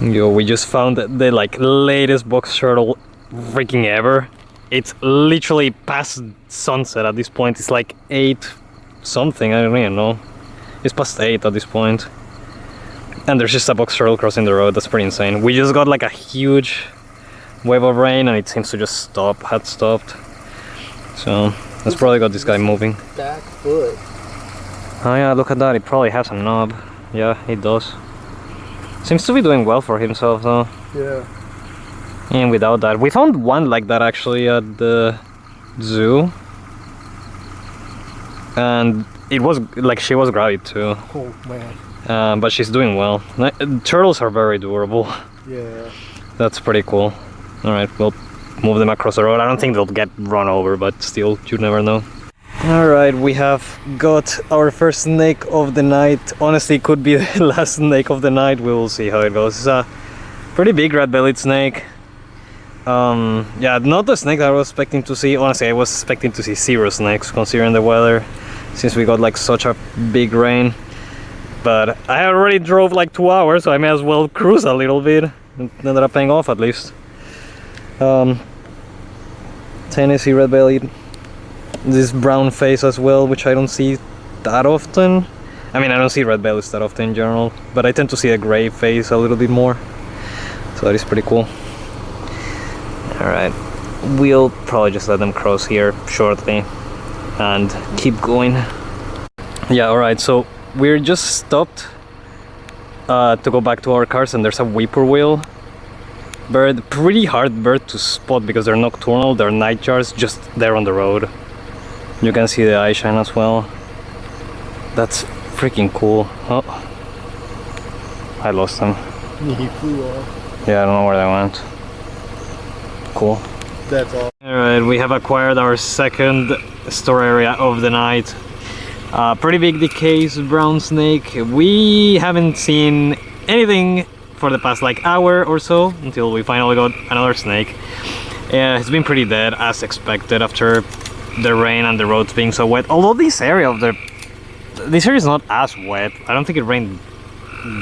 Yo, we just found the like latest box turtle freaking ever. It's literally past sunset at this point. It's like 8 something, I don't even know. It's past 8 at this point. And there's just a box turtle crossing the road. That's pretty insane. We just got like a huge wave of rain and it seems to just stop, had stopped. So that's probably got this guy moving. Back foot. Oh yeah, look at that, it probably has a knob. Yeah, it does. Seems to be doing well for himself though. Yeah. And without that, we found one like that actually at the zoo. And it was like she was grabby too. Oh man. But she's doing well. Turtles are very durable. Yeah. That's pretty cool. Alright, we'll move them across the road. I don't think they'll get run over, but still, you never know. Alright, we have got our first snake of the night. Honestly, it could be the last snake of the night. We will see how it goes. It's a pretty big red-bellied snake. Yeah, not the snake that I was expecting to see. Honestly, I was expecting to see 0 snakes considering the weather, since we got like such a big rain. But I already drove like 2 hours, so I may as well cruise a little bit. It ended up paying off at least. Tennessee red-bellied. This brown face as well, which I don't see that often. I mean, I don't see red bellies that often in general, but I tend to see a gray face a little bit more. So that is pretty cool. Alright, we'll probably just let them cross here shortly and keep going. Yeah, alright, so we're just stopped to go back to our cars, and there's a whippoorwill bird. Pretty hard bird to spot because they're nocturnal, they're nightjars just there on the road. You can see the eye shine as well. That's freaking cool. Oh, I lost them. He flew off. Yeah, I don't know where they went. Cool. That's all. Alright, we have acquired our second store area of the night. Pretty big decayed brown snake. We haven't seen anything for the past like hour or so until we finally got another snake. It's been pretty dead as expected after the rain and the roads being so wet. Although this area is not as wet. I don't think it rained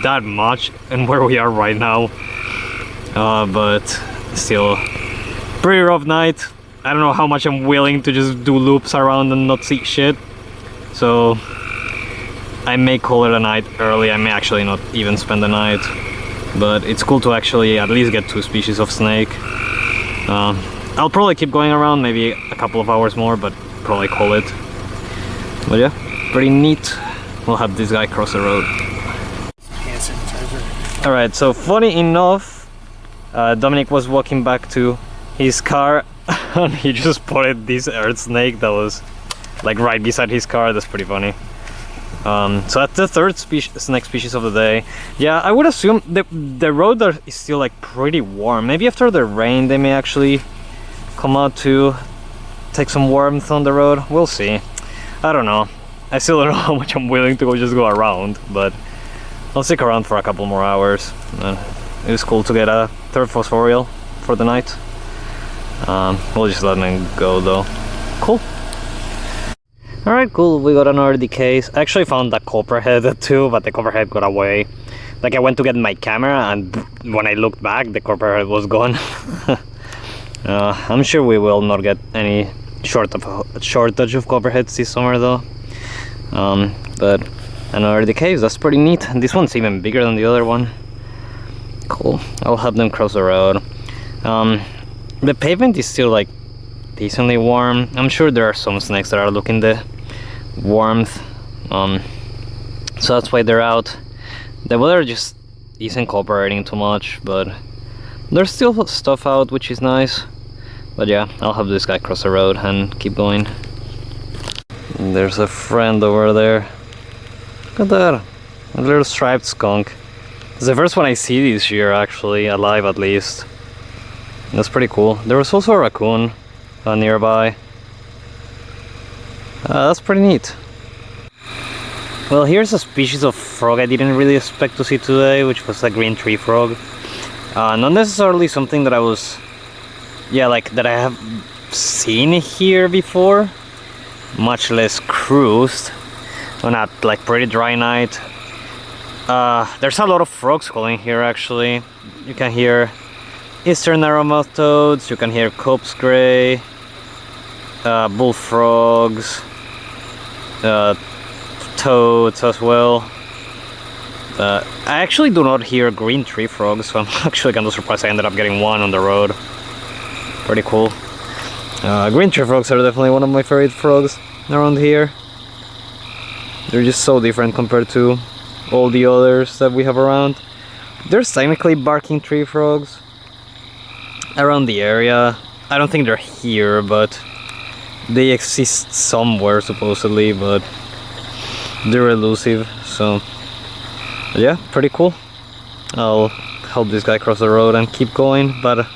that much and where we are right now. But still, pretty rough night. I don't know how much I'm willing to just do loops around and not see shit. So I may call it a night early. I may actually not even spend the night. But it's cool to actually at least get 2 species of snake. I'll probably keep going around, maybe a couple of hours more, but probably call it. But yeah, pretty neat. We'll have this guy cross the road. Alright, so funny enough, Dominic was walking back to his car and he just spotted this earth snake that was like right beside his car. That's pretty funny. So that's the 3rd snake species of the day. Yeah, I would assume the road is still like pretty warm. Maybe after the rain they may actually come out to take some warmth on the road. We'll see. I don't know. I still don't know how much I'm willing to just go around, but I'll stick around for a couple more hours. It was cool to get a 3rd phosphorial for the night. We'll just let them go though. Cool. Alright, cool. We got another decay. I actually found a copperhead too, but the copperhead got away. Like I went to get my camera and when I looked back, the copperhead was gone. I'm sure we will not get any shortage of copperheads this summer though. But another decay, that's pretty neat. This one's even bigger than the other one. Cool. I'll help them cross the road. The pavement is still like decently warm. I'm sure there are some snakes that are looking the warmth. So that's why they're out. The weather just isn't cooperating too much, but there's still stuff out, which is nice. But yeah, I'll have this guy cross the road and keep going. And there's a friend over there. Look at that, a little striped skunk. It's the first one I see this year, actually, alive at least. That's pretty cool. There was also a raccoon nearby. That's pretty neat. Well, here's a species of frog I didn't really expect to see today, which was a green tree frog. Not necessarily something that I was, that I have seen here before, much less cruised on a pretty dry night. There's a lot of frogs calling here actually. You can hear eastern narrowmouth toads, you can hear copse gray, bullfrogs, toads as well. I actually do not hear green tree frogs, so I'm actually kind of surprised I ended up getting one on the road. Pretty cool. Green tree frogs are definitely one of my favorite frogs around here. They're just so different compared to all the others that we have around. There's technically barking tree frogs around the area. I don't think they're here, but they exist somewhere supposedly, but they're elusive, so yeah, pretty cool. I'll help this guy cross the road and keep going, but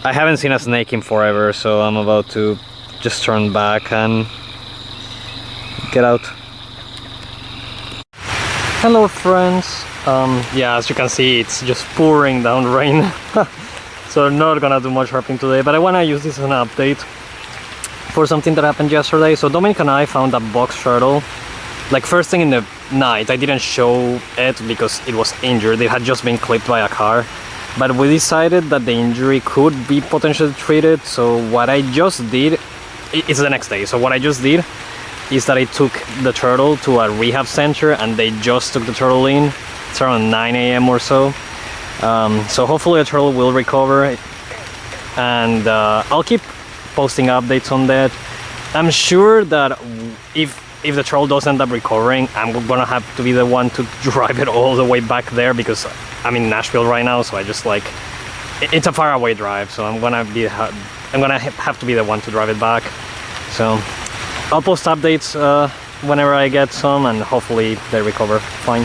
I haven't seen a snake in forever, so I'm about to just turn back and get out. Hello friends. Yeah, as you can see, it's just pouring down rain. So I'm not gonna do much herping today, but I wanna use this as an update for something that happened yesterday. So Dominic and I found a box turtle, like first thing in the night. I didn't show it because it was injured. It had just been clipped by a car, but we decided that the injury could be potentially treated. So what I just did, it's the next day. So what I just did is that I took the turtle to a rehab center, and they just took the turtle in. It's around 9 a.m. or so. So hopefully the turtle will recover, and I'll keep posting updates on that. I'm sure that if the turtle does end up recovering, I'm gonna have to be the one to drive it all the way back there, because I'm in Nashville right now, so I just like, it's a far away drive, so I'm gonna have to be the one to drive it back. So I'll post updates whenever I get some, and hopefully they recover fine.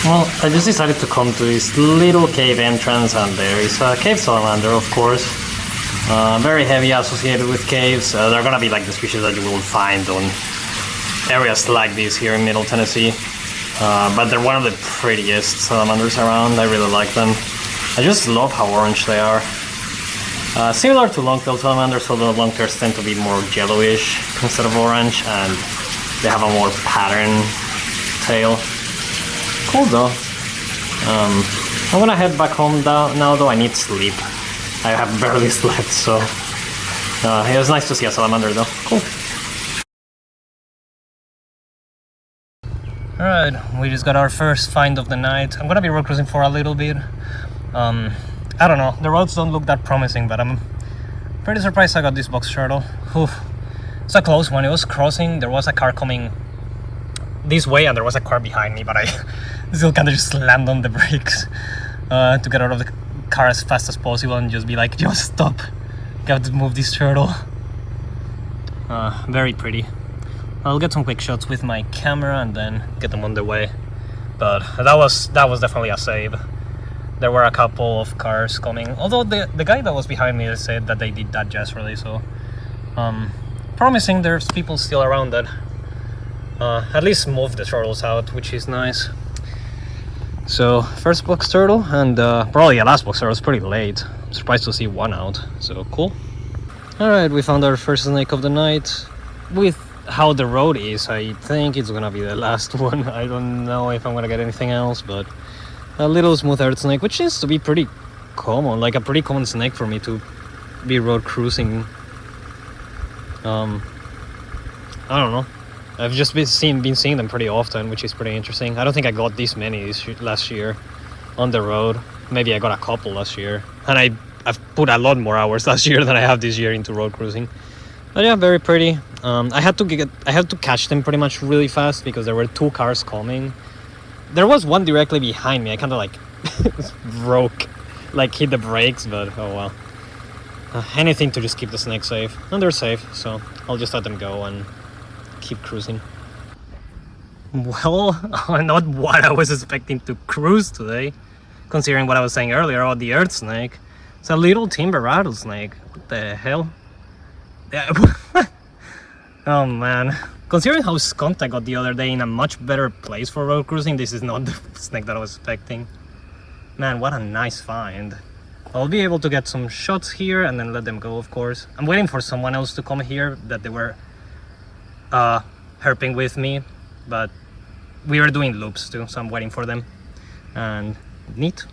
Well, I just decided to come to this little cave entrance, and there is a cave salamander, of course. Very heavy associated with caves. They're gonna be like the species that you will find on areas like this here in Middle Tennessee. But they're one of the prettiest salamanders around. I really like them. I just love how orange they are. Similar to long-tailed salamanders, although long-tails tend to be more yellowish instead of orange, and they have a more patterned tail. Cool though. I'm gonna head back home now though. I need sleep. I have barely slept, so it was nice to see a salamander though. Cool. Alright, we just got our first find of the night. I'm gonna be road cruising for a little bit. I don't know, the roads don't look that promising, but I'm pretty surprised I got this box turtle. Whew. It's a close one. It was crossing, there was a car coming this way and there was a car behind me, but I still kind of just slammed on the brakes to get out of the car as fast as possible and just be like, just stop, got to move this turtle. Very pretty. I'll get some quick shots with my camera and then get them on the way, but that was definitely a save. There were a couple of cars coming, although the guy that was behind me said that they did that yesterday, so promising there's people still around that at least move the turtles out, which is nice. So first box turtle, and probably the last box turtle. It's pretty late. I'm surprised to see one out, so cool. Alright, we found our first snake of the night. With how the road is, I think it's gonna be the last one. I don't know if I'm gonna get anything else, but a little smooth earth snake, which seems to be pretty common, like a pretty common snake for me to be road cruising. I don't know. I've just been seeing them pretty often, which is pretty interesting. I don't think I got this many last year on the road. Maybe I got a couple last year, and I've put a lot more hours last year than I have this year into road cruising. But yeah, very pretty. I had to catch them pretty much really fast because there were two cars coming. There was one directly behind me. I kind of like hit the brakes, but oh well. Anything to just keep the snake safe, and they're safe, so I'll just let them go and keep cruising. Well, not what I was expecting to cruise today, considering what I was saying earlier about the earth snake. It's a little timber rattlesnake. What the hell? Yeah. Oh man. Considering how skunked I got the other day in a much better place for road cruising, this is not the snake that I was expecting. Man, what a nice find. I'll be able to get some shots here and then let them go, of course. I'm waiting for someone else to come here that they were herping with me, but we were doing loops too, so I'm waiting for them. And neat.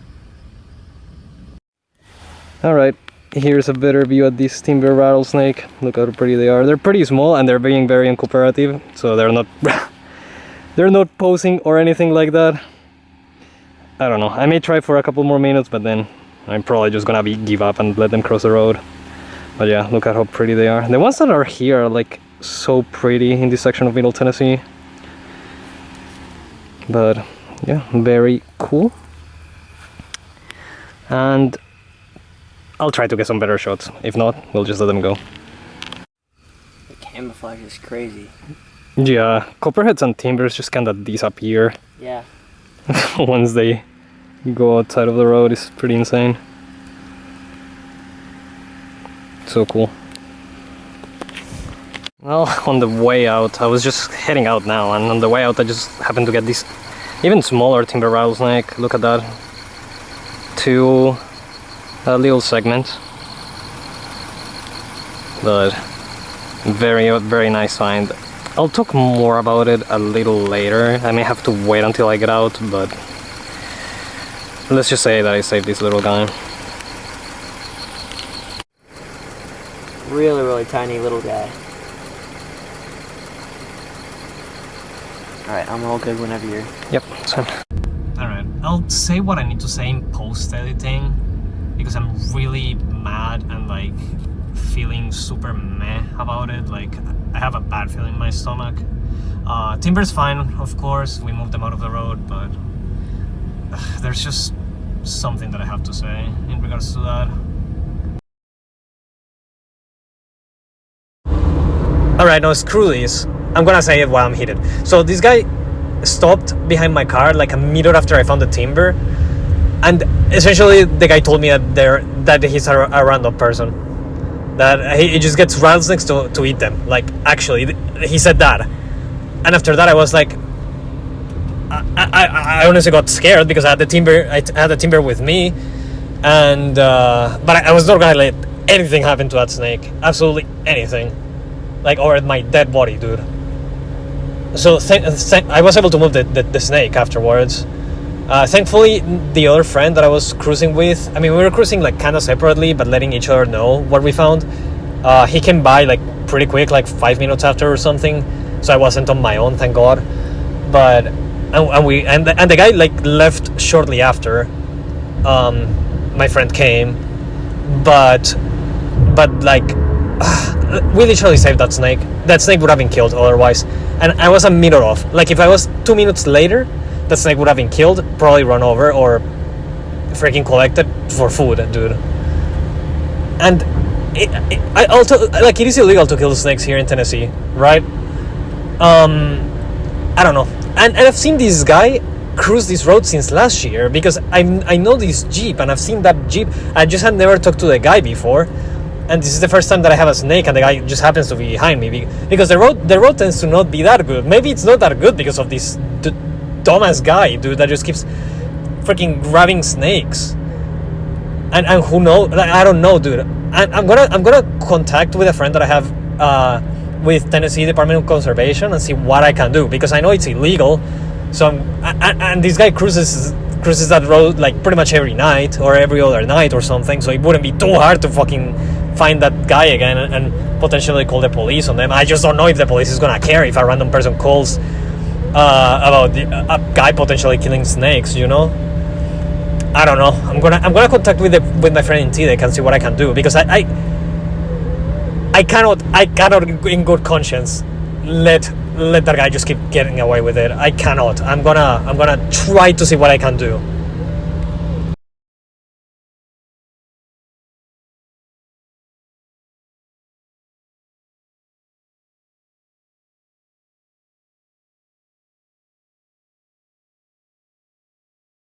All right, here's a better view at this timber rattlesnake. Look how pretty they are. They're pretty small and they're being very uncooperative, so they're not they're not posing or anything like that. I don't know, I may try for a couple more minutes, but then I'm probably just gonna give up and let them cross the road. But yeah, look at how pretty they are. The ones that are here are like so pretty in this section of Middle Tennessee. But yeah, very cool. And I'll try to get some better shots. If not, we'll just let them go. The camouflage is crazy. Yeah, copperheads and timbers just kind of disappear. Yeah. Once they go outside of the road. It's pretty insane. So cool. Well, on the way out, I was just heading out now, and on the way out I just happened to get this even smaller timber rattlesnake. Look at that. 2 little segments. But very nice find. I'll talk more about it a little later. I may have to wait until I get out, but let's just say that I saved this little guy. Really tiny little guy. Alright, I'm all good whenever you're... Yep, same. Alright, I'll say what I need to say in post-editing, because I'm really mad and like feeling super meh about it. Like, I have a bad feeling in my stomach. Timber's fine, of course, we moved them out of the road, but there's just something that I have to say in regards to that. Alright, now screw this. I'm gonna say it while I'm heated. So this guy stopped behind my car like a minute after I found the timber, and essentially the guy told me that he's a random person. That he just gets rattlesnakes to eat them. Like, actually, he said that. And after that I was like, I honestly got scared because I had the timber with me, and but I was not gonna let anything happen to that snake. Absolutely anything. Like, or my dead body, dude. So I was able to move the snake afterwards. Thankfully, the other friend that I was cruising with, I mean, we were cruising like kind of separately, but letting each other know what we found. He came by like pretty quick, like 5 minutes after or something. So I wasn't on my own, thank God. But and the guy like left shortly after. My friend came, but like. We literally saved that snake. That snake would have been killed otherwise. And I was a minute off. Like, if I was 2 minutes later, that snake would have been killed, probably run over, or freaking collected for food, dude. And it is illegal to kill snakes here in Tennessee, right? I don't know. And I've seen this guy cruise this road since last year, because I know this Jeep, and I've seen that Jeep. I just had never talked to the guy before. And this is the first time that I have a snake, and the guy just happens to be behind me, because the road tends to not be that good. Maybe it's not that good because of this dumbass guy, dude, that just keeps freaking grabbing snakes. And who knows? Like, I don't know, dude. And I'm gonna contact with a friend that I have with Tennessee Department of Conservation and see what I can do, because I know it's illegal. So and this guy cruises that road like pretty much every night or every other night or something. So it wouldn't be too hard to fucking find that guy again and potentially call the police on them. I just don't know if the police is gonna care if a random person calls about a guy potentially killing snakes, you know. I don't know. I'm gonna contact with my friend in TDEC and see what I can do, because I cannot in good conscience let that guy just keep getting away with it. I cannot. I'm gonna try to see what I can do.